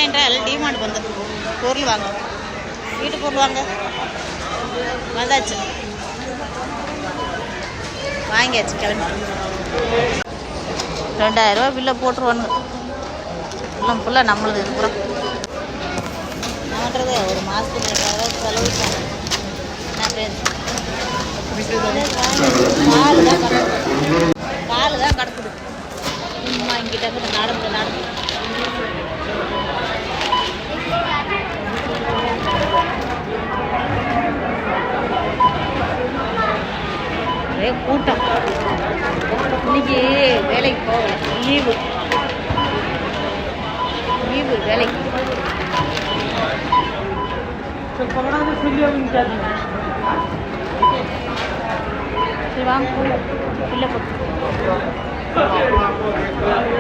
என்ன என்றால் டிமார்ட் வந்து பொருள் வாங்க, வீட்டு பொருள் வாங்க வந்தாச்சு, வாங்கியாச்சு. கிளம்பி 2000 ரூபா பில்லை போட்டுருவானுங்க. ஃபுல்லாக நம்மளுது இருக்கிறோம். என்ன பண்ணுறது, ஒரு மாதத்துக்கு 2000 செலவு. என்ன பேர் காலு தான் கிடக்குது. சும்மா இங்கிட்ட நடந்து ஒரே கூட்டம். இன்னைக்கு வேலைக்கு போகல, லீவு வேலைக்கு. சரி வாங்க, பிள்ளை போட்டு